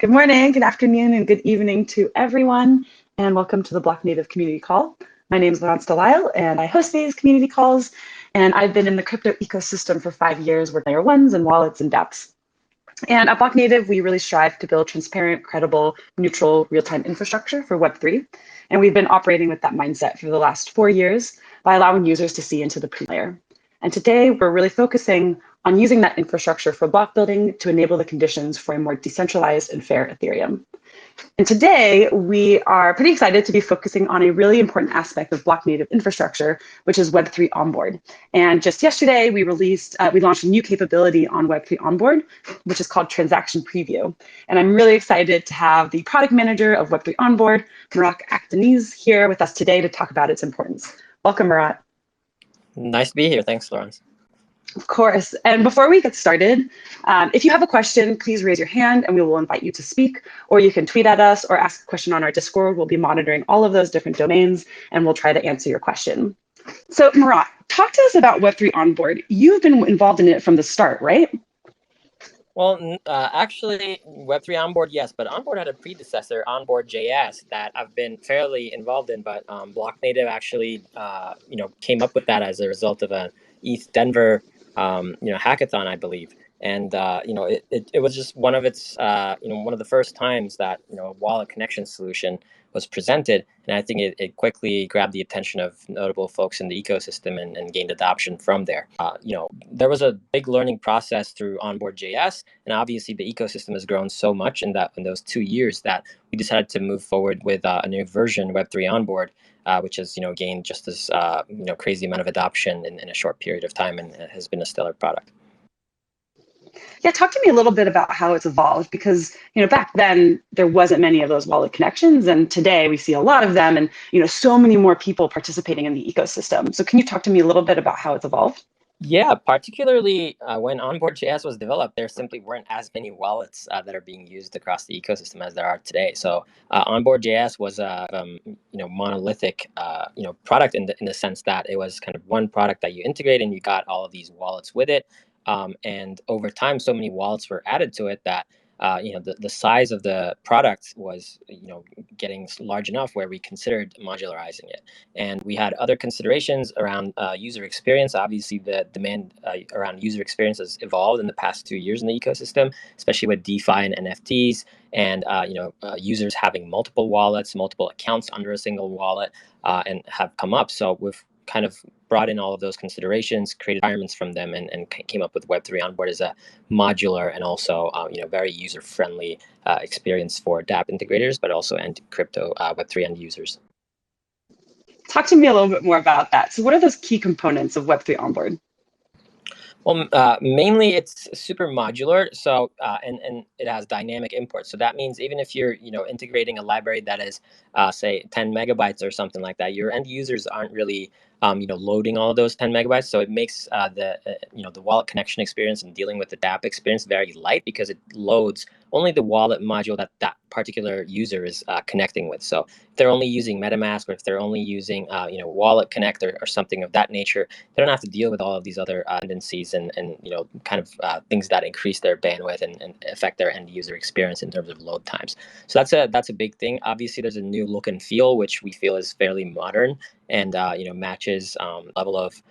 Good morning, good afternoon, and good evening to everyone, and welcome to the Blocknative community call. My name is Laurence Delisle, and I host these community calls, and I've been in the crypto ecosystem for 5 years with layer ones and wallets and dApps. And at Blocknative, we really strive to build transparent, credible, neutral, real-time infrastructure for Web3. And we've been operating with that mindset for the last 4 years by allowing users to see into the pre-layer. And today, we're really focusing on using that infrastructure for block building to enable the conditions for a more decentralized and fair Ethereum. And today, we are pretty excited to be focusing on a really important aspect of Blocknative infrastructure, which is Web3 Onboard. And just yesterday, we launched a new capability on Web3 Onboard, which is called Transaction Preview. And I'm really excited to have the product manager of Web3 Onboard, Marat Akdeniz, here with us today to talk about its importance. Welcome, Marat. Nice to be here. Thanks, Laurence. Of course. And before we get started, if you have a question, please raise your hand and we will invite you to speak, or you can tweet at us or ask a question on our Discord. We'll be monitoring all of those different domains and we'll try to answer your question. So Marat, talk to us about Web3 Onboard. You've been involved in it from the start, right? Well, actually, Web3 Onboard, yes, but Onboard had a predecessor, Onboard.js, that I've been fairly involved in, but Blocknative actually, came up with that as a result of an ETH Denver, hackathon, I believe. And, it was just one of its, one of the first times that, a wallet connection solution was presented. And I think it quickly grabbed the attention of notable folks in the ecosystem and gained adoption from there. There was a big learning process through Onboard.js, and obviously the ecosystem has grown so much in those 2 years that we decided to move forward with a new version, Web3 Onboard, which has gained just this crazy amount of adoption in a short period of time, and has been a stellar product. Yeah, talk to me a little bit about how it's evolved, because back then there wasn't many of those wallet connections, and today we see a lot of them, and so many more people participating in the ecosystem. So can you talk to me a little bit about how it's evolved? Yeah, particularly when Onboard.js was developed, there simply weren't as many wallets that are being used across the ecosystem as there are today. So Onboard.js was a monolithic product in the sense that it was kind of one product that you integrate and you got all of these wallets with it. And over time, so many wallets were added to it that the size of the product was getting large enough where we considered modularizing it. And we had other considerations around user experience. Obviously, the demand around user experience has evolved in the past 2 years in the ecosystem, especially with DeFi and NFTs, and users having multiple wallets, multiple accounts under a single wallet, and have come up. So we've kind of brought in all of those considerations, created environments from them, and came up with Web3 Onboard as a modular and also very user-friendly experience for Dapp integrators, but also crypto Web3 end users. Talk to me a little bit more about that. So what are those key components of Web3 Onboard? Well, mainly it's super modular, so and it has dynamic imports. So that means even if you're integrating a library that is say 10 megabytes or something like that, your end users aren't really loading all of those 10 megabytes. So it makes the wallet connection experience and dealing with the Dapp experience very light, because it loads only the wallet module that that particular user is connecting with. So if they're only using MetaMask, or if they're only using Wallet Connect or something of that nature, they don't have to deal with all of these other dependencies and kind of things that increase their bandwidth and affect their end user experience in terms of load times. So that's a big thing. Obviously, there's a new look and feel, which we feel is fairly modern and matches level of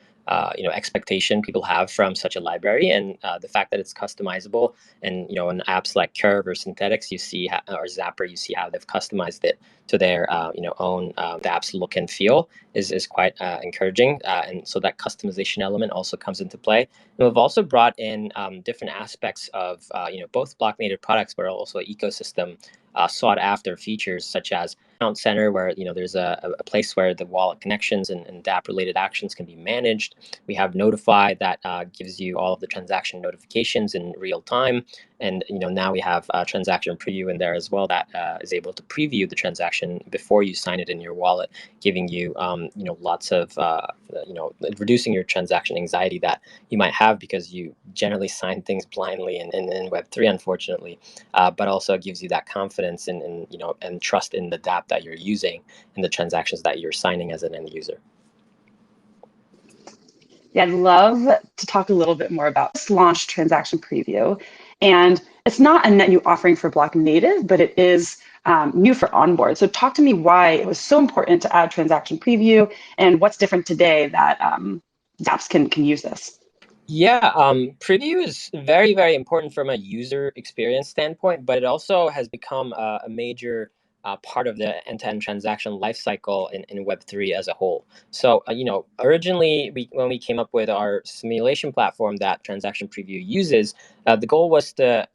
expectation people have from such a library, and the fact that it's customizable, and in apps like Curve or Synthetics, you see or Zapper, you see how they've customized it to their own app's look and feel is quite encouraging, and so that customization element also comes into play. And we've also brought in different aspects of both Blocknative products, but also ecosystem sought after features, such as account center, where there's a place where the wallet connections and Dapp related actions can be managed. We have Notify that gives you all of the transaction notifications in real time, and now we have transaction preview in there as well that is able to preview the transaction before you sign it in your wallet, giving you lots of reducing your transaction anxiety that you might have because you generally sign things blindly in Web3, unfortunately, but also gives you that confidence and trust in the Dapp that you're using and the transactions that you're signing as an end user. Yeah, I'd love to talk a little bit more about this launch transaction preview. And it's not a net new offering for Blocknative, but it is new for onboard. So talk to me why it was so important to add transaction preview and what's different today that dApps can use this. Yeah, preview is very, very important from a user experience standpoint, but it also has become a major part of the end-to-end transaction lifecycle in Web3 as a whole. So, originally, when we came up with our simulation platform that transaction preview uses, the goal was to,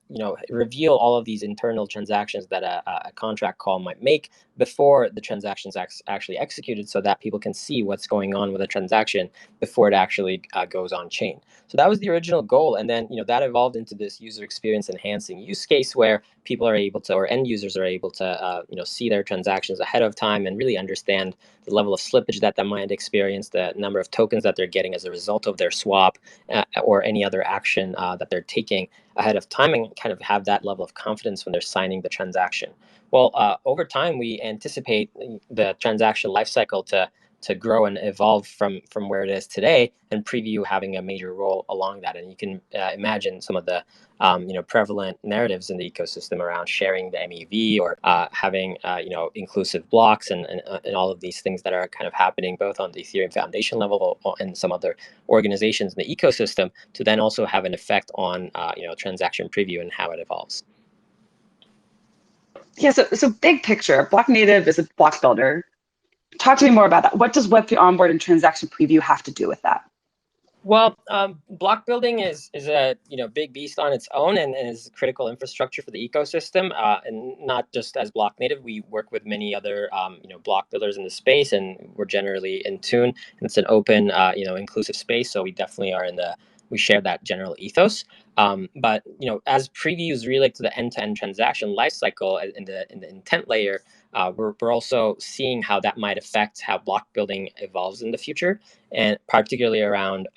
reveal all of these internal transactions that a contract call might make before the transaction's actually executed, so that people can see what's going on with a transaction before it actually goes on chain. So that was the original goal. And then, that evolved into this user experience enhancing use case where people are able to, or end users are able to, see their transactions ahead of time and really understand the level of slippage that they might experience, the number of tokens that they're getting as a result of their swap or any other action that they're taking ahead of time, and kind of have that level of confidence when they're signing the transaction. Well, over time, we anticipate the transaction lifecycle to grow and evolve from where it is today, and preview having a major role along that. And you can imagine some of the prevalent narratives in the ecosystem around sharing the MEV or having inclusive blocks and all of these things that are kind of happening both on the Ethereum Foundation level and some other organizations in the ecosystem, to then also have an effect on transaction preview and how it evolves. Yeah, so big picture, Blocknative is a block builder. Talk to me more about that. What does Web3 onboard and transaction preview have to do with that? Well, block building is a big beast on its own, and is critical infrastructure for the ecosystem. And not just as Blocknative, we work with many other block builders in the space, and we're generally in tune. And it's an open, inclusive space, so we definitely are we share that general ethos. But as previews relate to the end-to-end transaction lifecycle in the intent layer, we're also seeing how that might affect how block building evolves in the future, and particularly around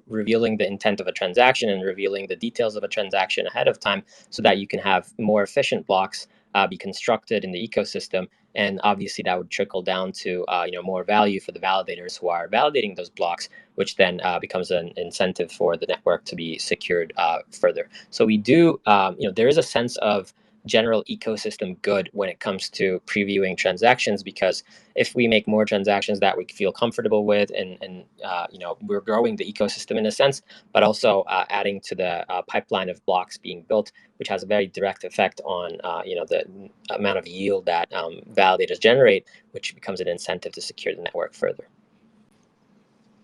revealing the intent of a transaction and revealing the details of a transaction ahead of time, so that you can have more efficient blocks be constructed in the ecosystem. And obviously that would trickle down to more value for the validators who are validating those blocks, which then becomes an incentive for the network to be secured further. So we do, there is a sense of general ecosystem good when it comes to previewing transactions, because if we make more transactions that we feel comfortable with, and we're growing the ecosystem in a sense, but also adding to the pipeline of blocks being built, which has a very direct effect on the amount of yield that validators generate, which becomes an incentive to secure the network further.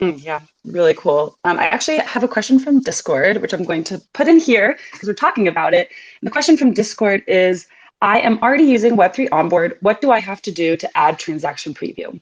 Yeah, really cool. I actually have a question from Discord, which I'm going to put in here because we're talking about it. And the question from Discord is, I am already using Web3 onboard. What do I have to do to add transaction preview?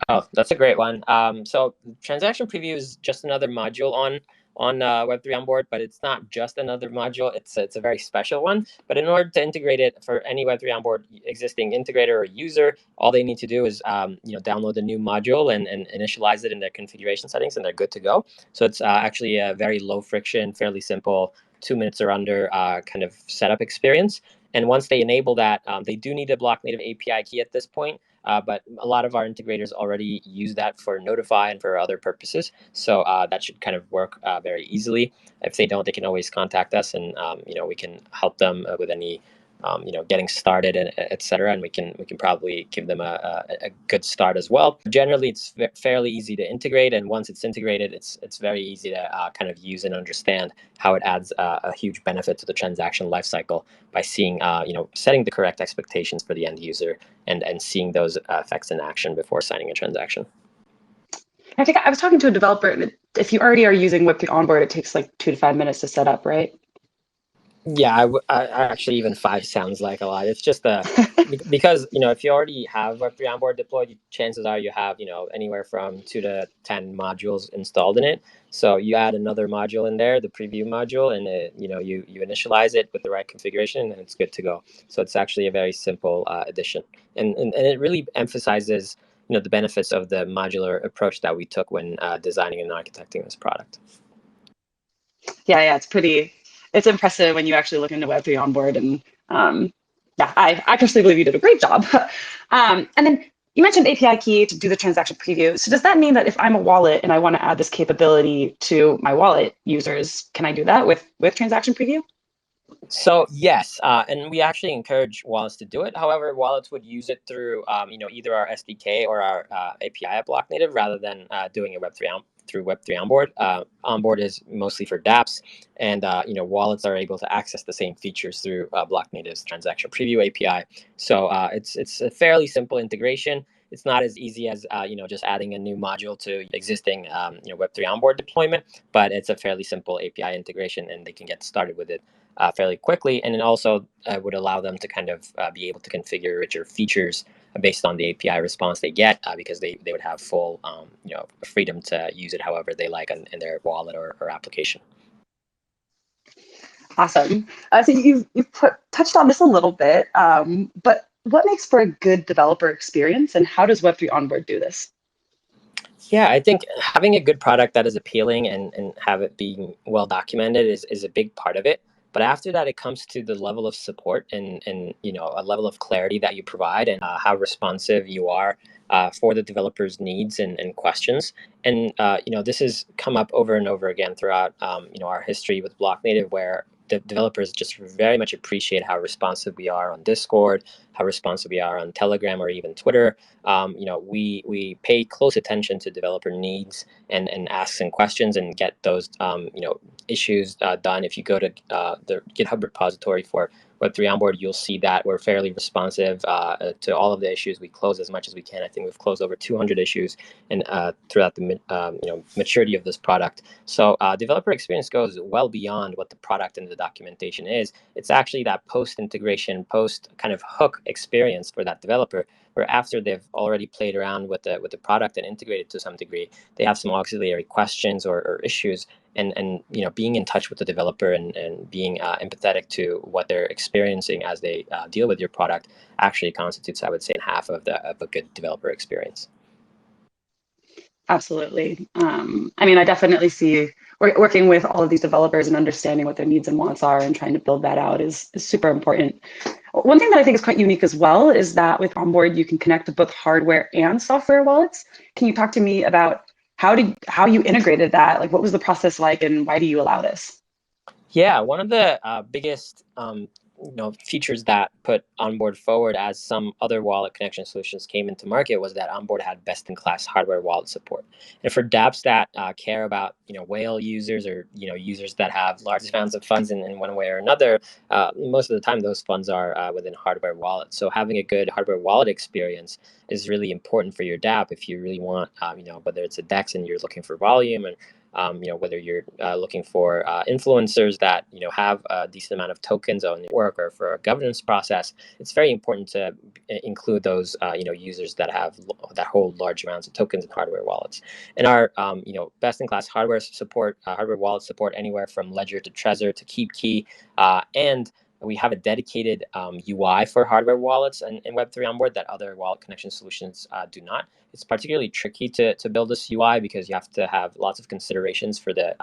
Oh, that's a great one. So transaction preview is just another module on Web3 onboard, but it's not just another module. It's a very special one. But in order to integrate it for any Web3 onboard existing integrator or user, all they need to do is download the new module and initialize it in their configuration settings, and they're good to go. So it's actually a very low friction, fairly simple, 2 minutes or under kind of setup experience. And once they enable that, they do need a Blocknative API key at this point. But a lot of our integrators already use that for Notify and for other purposes. So that should kind of work very easily. If they don't, they can always contact us, and we can help them with any getting started, and et cetera. And we can probably give them a good start as well. Generally, it's fairly easy to integrate, and once it's integrated, it's very easy to kind of use and understand how it adds a huge benefit to the transaction lifecycle by seeing setting the correct expectations for the end user, and seeing those effects in action before signing a transaction. I think I was talking to a developer, and if you already are using Web3 onboard, it takes like 2 to 5 minutes to set up, right? Yeah, I actually, even 5 sounds like a lot. It's just because if you already have Web3 onboard deployed, chances are you have anywhere from 2 to 10 modules installed in it. So you add another module in there, the preview module, and you initialize it with the right configuration, and it's good to go. So it's actually a very simple addition, and it really emphasizes the benefits of the modular approach that we took when designing and architecting this product. Yeah, it's impressive when you actually look into Web3 onboard. And yeah, I personally believe you did a great job. And then you mentioned API key to do the transaction preview. So does that mean that if I'm a wallet and I want to add this capability to my wallet users, can I do that with transaction preview? So yes, and we actually encourage wallets to do it. However, wallets would use it through either our SDK or our API at Blocknative rather than doing a through Web3 onboard. Onboard is mostly for dApps, and wallets are able to access the same features through Blocknative's transaction preview API. So it's a fairly simple integration. It's not as easy as just adding a new module to existing Web3 onboard deployment, but it's a fairly simple API integration, and they can get started with it fairly quickly, and it also would allow them to kind of be able to configure richer features based on the API response they get, because they would have full freedom to use it however they like in their wallet or application. Awesome. So you've touched on this a little bit, but what makes for a good developer experience, and how does Web3 Onboard do this? Yeah, I think having a good product that is appealing and have it being well documented is a big part of it. But after that, it comes to the level of support and a level of clarity that you provide and how responsive you are for the developer's needs and questions. And this has come up over and over again throughout our history with Blocknative, where the developers just very much appreciate how responsive we are on Discord, how responsive we are on Telegram or even Twitter. We pay close attention to developer needs and asks and questions and get those issues done. If you go to the GitHub repository for Web3 Onboard, you'll see that we're fairly responsive to all of the issues. We close as much as we can. I think we've closed over 200 issues and throughout the maturity of this product. So developer experience goes well beyond what the product and the documentation is. It's actually that post integration, post kind of hook experience for that developer, where after they've already played around with the product and integrated to some degree, they have some auxiliary questions or issues, and being in touch with the developer and being empathetic to what they're experiencing as they deal with your product actually constitutes, I would say, half of a good developer experience. Absolutely. I mean, I definitely see working with all of these developers and understanding what their needs and wants are and trying to build that out is super important. One thing that I think is quite unique as well is that with Onboard, you can connect to both hardware and software wallets. Can you talk to me about how you integrated that? Like, what was the process like, and why do you allow this? Yeah, one of the biggest features that put Onboard forward as some other wallet connection solutions came into market was that Onboard had best-in-class hardware wallet support. And for dApps that care about whale users or users that have large amounts of funds in one way or another, most of the time those funds are within hardware wallets. So having a good hardware wallet experience is really important for your dApp if you really want whether it's a DEX and you're looking for volume, and whether you're looking for influencers that have a decent amount of tokens on your work, or for a governance process, it's very important to include those users that hold large amounts of tokens in hardware wallets. And our best-in-class hardware wallet support anywhere from Ledger to Trezor to KeepKey, and we have a dedicated UI for hardware wallets and Web3 Onboard that other wallet connection solutions do not. It's particularly tricky to build this UI because you have to have lots of considerations for the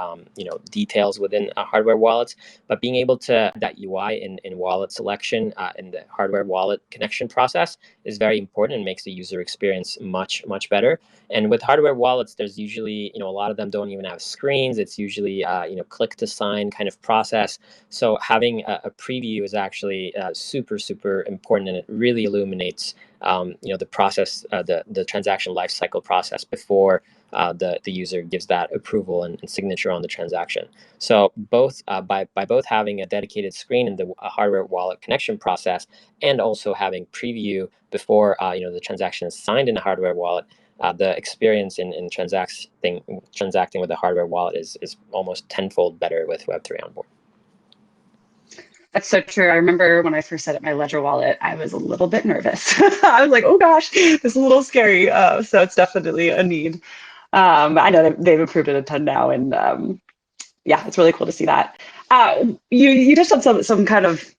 details within hardware wallets. But being able to that UI in wallet selection in the hardware wallet connection process is very important and makes the user experience much better. And with hardware wallets, there's usually a lot of them don't even have screens. It's usually click to sign kind of process. So having a preview is actually super important, and it really illuminates the process, the transaction lifecycle process before the user gives that approval and signature on the transaction. So both by both having a dedicated screen in the hardware wallet connection process and also having preview before the transaction is signed in a hardware wallet, the experience in transacting with a hardware wallet is almost tenfold better with Web3 Onboard. That's so true. I remember when I first set up my Ledger wallet, I was a little bit nervous. I was like, oh gosh, this is a little scary. So it's definitely a need. I know they've improved it a ton now, and yeah, it's really cool to see that. You touched on some kind of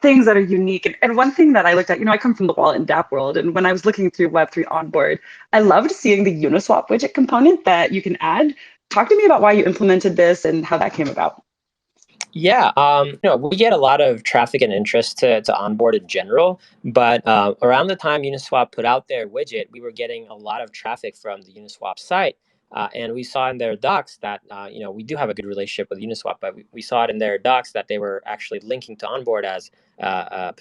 things that are unique, and one thing that I looked at, I come from the wallet and Dapp world, and when I was looking through Web3 Onboard, I loved seeing the Uniswap widget component that you can add. Talk to me about why you implemented this and how that came about. Yeah, we get a lot of traffic and interest to Onboard in general, but around the time Uniswap put out their widget, we were getting a lot of traffic from the Uniswap site And we saw in their docs that we do have a good relationship with Uniswap, but we saw it in their docs that they were actually linking to onboard as a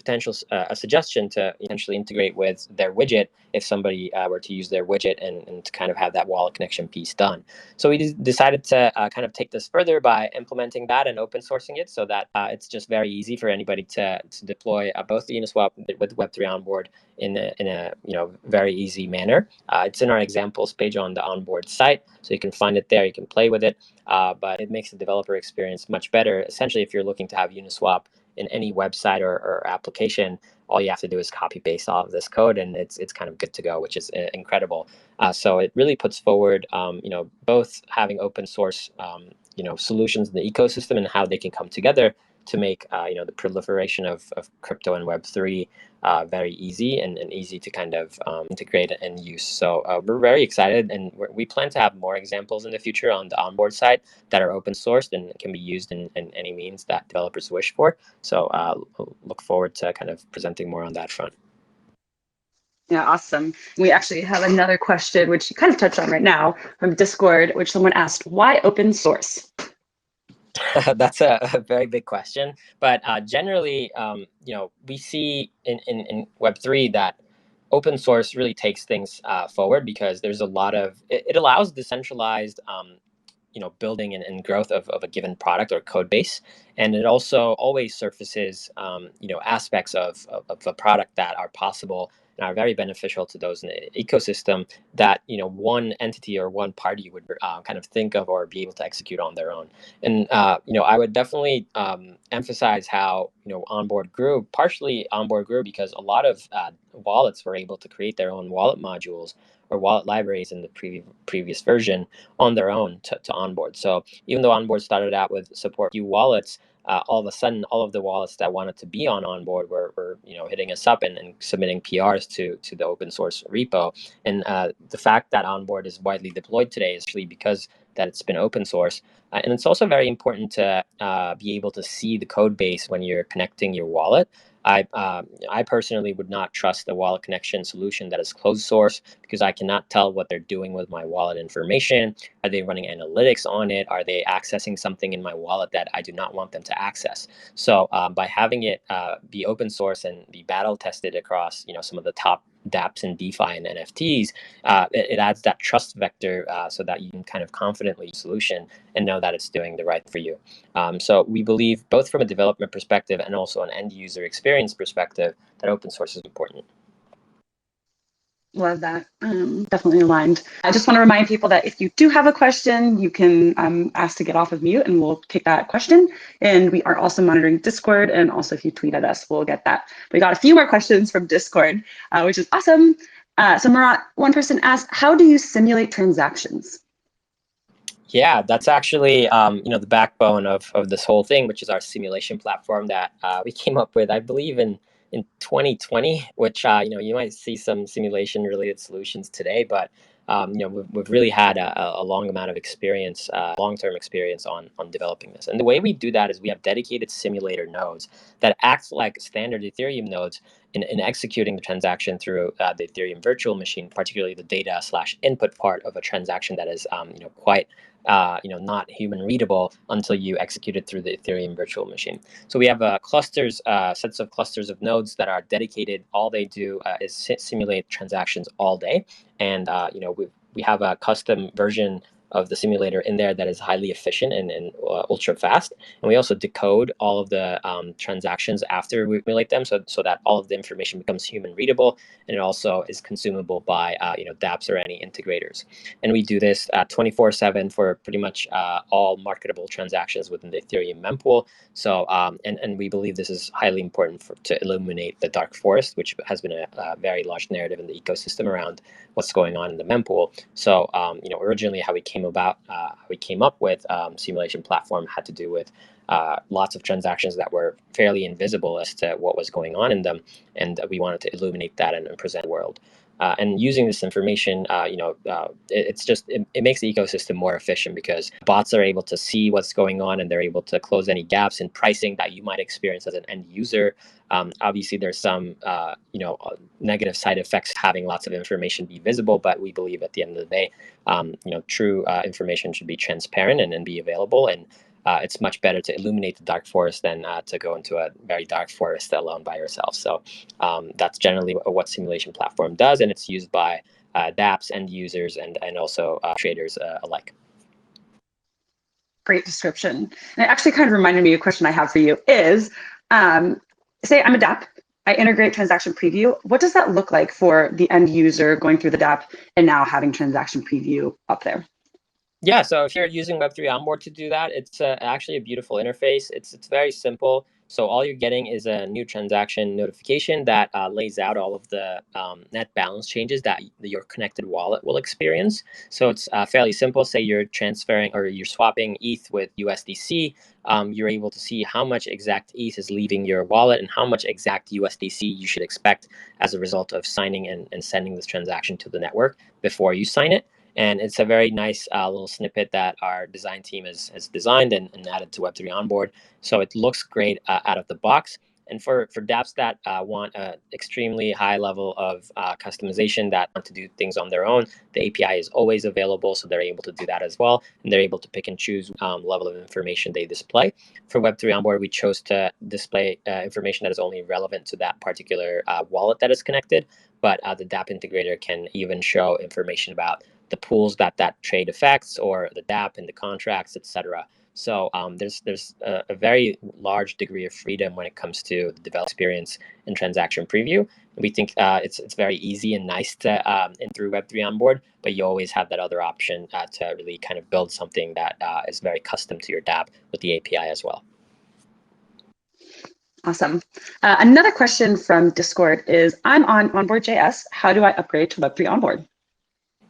suggestion to potentially integrate with their widget if somebody were to use their widget and to kind of have that wallet connection piece done. So we decided to kind of take this further by implementing that and open sourcing it so that it's just very easy for anybody to deploy both the Uniswap with Web3 onboard in a very easy manner. It's in our examples page on the onboard site, so you can find it there. You can play with it, but it makes the developer experience much better. Essentially, if you're looking to have Uniswap in any website or application, all you have to do is copy paste all of this code, and it's kind of good to go, which is incredible. So it really puts forward, both having open source, solutions in the ecosystem and how they can come together to make the proliferation of crypto and Web3 very easy and easy to kind of integrate and use. So we're very excited, and we plan to have more examples in the future on the onboard side that are open sourced and can be used in any means that developers wish for. So look forward to kind of presenting more on that front. Yeah, awesome. We actually have another question, which you kind of touched on right now from Discord, which someone asked, why open source? That's a very big question, but generally, we see in Web3 that open source really takes things forward because there's a lot of it allows decentralized building and growth of a given product or code base, and it also always surfaces aspects of a product that are possible and are very beneficial to those in the ecosystem that one entity or one party would kind of think of or be able to execute on their own. And I would definitely emphasize how partially onboard grew because a lot of wallets were able to create their own wallet modules or wallet libraries in the previous version on their own to onboard. So even though onboard started out with support few wallets, all of a sudden, all of the wallets that wanted to be on onboard were hitting us up and submitting PRs to the open source repo. And the fact that onboard is widely deployed today is actually because that it's been open source. And it's also very important to be able to see the code base when you're connecting your wallet. I personally would not trust a wallet connection solution that is closed source because I cannot tell what they're doing with my wallet information. Are they running analytics on it? Are they accessing something in my wallet that I do not want them to access? So by having it be open source and be battle tested across some of the top dApps and DeFi and NFTs, it adds that trust vector so that you can kind of confidently use the solution and know that it's doing the right for you. So we believe both from a development perspective and also an end user experience perspective that open source is important. Love that. Definitely aligned. I just want to remind people that if you do have a question, you can ask to get off of mute and we'll take that question. And we are also monitoring Discord. And also if you tweet at us, we'll get that. We got a few more questions from Discord, which is awesome. So Murat, one person asked, how do you simulate transactions? Yeah, that's actually the backbone of this whole thing, which is our simulation platform that we came up with, I believe, in 2020. Which you might see some simulation related solutions today, but we've really had a long amount of experience, long-term experience on developing this. And the way we do that is we have dedicated simulator nodes that act like standard Ethereum nodes in executing the transaction through the Ethereum virtual machine, particularly the data/input part of a transaction that is quite not human readable until you execute it through the Ethereum virtual machine. So we have sets of clusters of nodes that are dedicated. All they do is simulate transactions all day. And we have a custom version of the simulator in there that is highly efficient and ultra fast. And we also decode all of the transactions after we simulate them so that all of the information becomes human readable, and it also is consumable by dApps or any integrators. And we do this 24/7 for pretty much all marketable transactions within the Ethereum mempool. So and we believe this is highly important to illuminate the dark forest, which has been a very large narrative in the ecosystem around what's going on in the mempool. So originally how we came up with simulation platform had to do with lots of transactions that were fairly invisible as to what was going on in them, and we wanted to illuminate that and present the world. And using this information, it makes the ecosystem more efficient because bots are able to see what's going on and they're able to close any gaps in pricing that you might experience as an end user. Obviously, there's some negative side effects having lots of information be visible, but we believe at the end of the day, true information should be transparent and be available. And it's much better to illuminate the dark forest than to go into a very dark forest alone by yourself. So that's generally what Simulation Platform does, and it's used by dApps end users and also traders alike. Great description. And it actually kind of reminded me of a question I have for you is, say I'm a dApp, I integrate transaction preview. What does that look like for the end user going through the dApp and now having transaction preview up there? Yeah, so if you're using Web3 Onboard to do that, it's actually a beautiful interface. It's very simple. So all you're getting is a new transaction notification that lays out all of the net balance changes that your connected wallet will experience. So it's fairly simple. Say you're transferring or you're swapping ETH with USDC. You're able to see how much exact ETH is leaving your wallet and how much exact USDC you should expect as a result of signing and sending this transaction to the network before you sign it. And it's a very nice little snippet that our design team has designed and added to Web3 Onboard. So it looks great out of the box. And for dApps that want an extremely high level of customization, that want to do things on their own, the API is always available. So they're able to do that as well. And they're able to pick and choose level of information they display. For Web3 Onboard, we chose to display information that is only relevant to that particular wallet that is connected. But the Dapp integrator can even show information about the pools that trade affects, or the dApp and the contracts, etc. So there's a very large degree of freedom when it comes to the developer experience and transaction preview. We think it's very easy and nice to in through Web3 Onboard, but you always have that other option to really kind of build something that is very custom to your dApp with the API as well. Awesome. Another question from Discord is, I'm on Onboard.js. How do I upgrade to Web3 Onboard?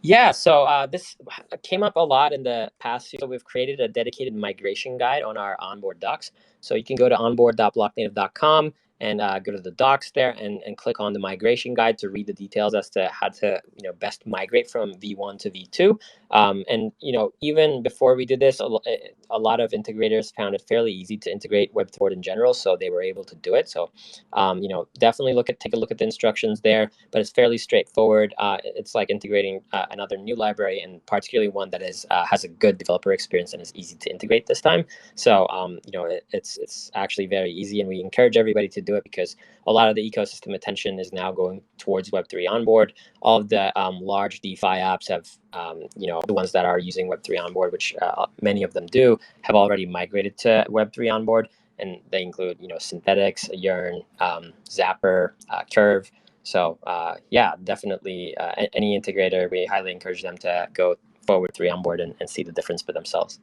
Yeah, so this came up a lot in the past. So we've created a dedicated migration guide on our onboard docs. So you can go to onboard.blocknative.com and go to the docs there and click on the migration guide to read the details as to how to best migrate from V1 to V2. And even before we did this, a lot of integrators found it fairly easy to integrate Web3 in general, so they were able to do it. So definitely take a look at the instructions there, but it's fairly straightforward. It's like integrating another new library, and particularly one that has a good developer experience and is easy to integrate this time. So it's actually very easy, and we encourage everybody to do it because a lot of the ecosystem attention is now going towards Web3 Onboard. All of the large DeFi apps have, the ones that are using Web3 Onboard, which many of them do, have already migrated to Web3 Onboard, and they include, Synthetics, Yearn, Zapper, Curve. So yeah, definitely any integrator, we highly encourage them to go forward Web3 Onboard and see the difference for themselves.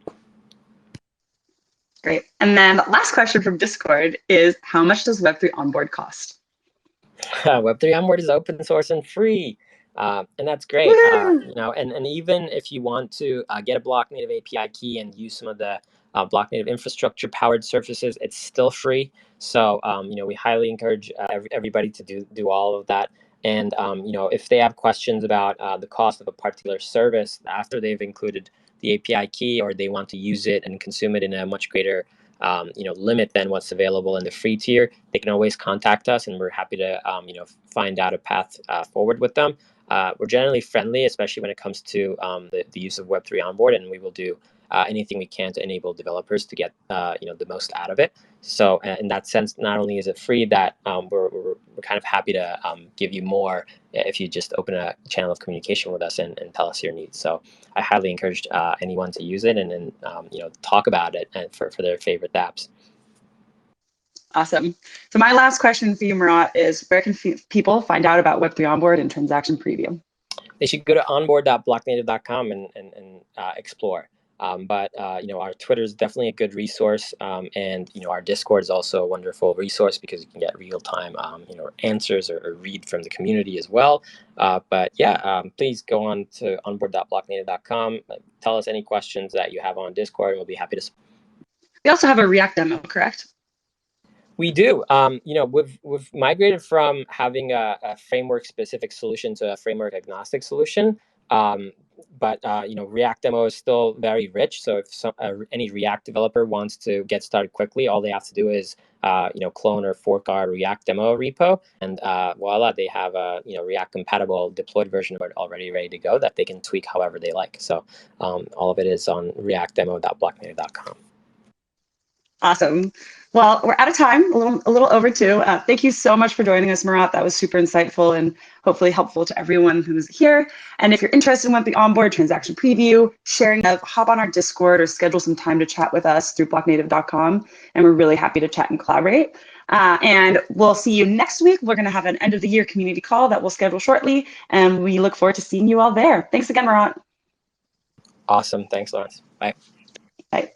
Great. And then the last question from Discord is, how much does Web3 Onboard cost? Web3 Onboard is open source and free. And that's great. And even if you want to get a Blocknative API key and use some of the Blocknative infrastructure powered services, it's still free. So we highly encourage everybody to do all of that. And if they have questions about the cost of a particular service after they've included the API key, or they want to use it and consume it in a much greater limit than what's available in the free tier, they can always contact us, and we're happy to find out a path forward with them. We're generally friendly, especially when it comes to the use of Web3 Onboard, and we will do anything we can to enable developers to get the most out of it. So in that sense, not only is it free, that we're kind of happy to give you more if you just open a channel of communication with us and tell us your needs. So I highly encourage anyone to use it and talk about it and for their favorite dApps. Awesome. So my last question for you, Murat, is where can people find out about Web3 Onboard and transaction preview? They should go to onboard.blocknative.com and explore. But our Twitter is definitely a good resource, and our Discord is also a wonderful resource because you can get real-time answers or read from the community as well. But yeah, please go on to onboard.blocknative.com. Tell us any questions that you have on Discord, and we'll be happy to. We also have a React demo, correct? We do. We've migrated from having a framework-specific solution to a framework-agnostic solution. But React demo is still very rich. So if any React developer wants to get started quickly, all they have to do is clone or fork our React demo repo, and voila, they have a React compatible deployed version of it already ready to go that they can tweak however they like. So all of it is on reactdemo.blocknative.com. Awesome. Well, we're out of time, a little over too. Thank you so much for joining us, Murat. That was super insightful and hopefully helpful to everyone who's here. And if you're interested in the onboard transaction preview, sharing that, hop on our Discord or schedule some time to chat with us through blocknative.com. And we're really happy to chat and collaborate. And we'll see you next week. We're going to have an end of the year community call that we'll schedule shortly. And we look forward to seeing you all there. Thanks again, Murat. Awesome. Thanks, Lawrence. Bye. Bye.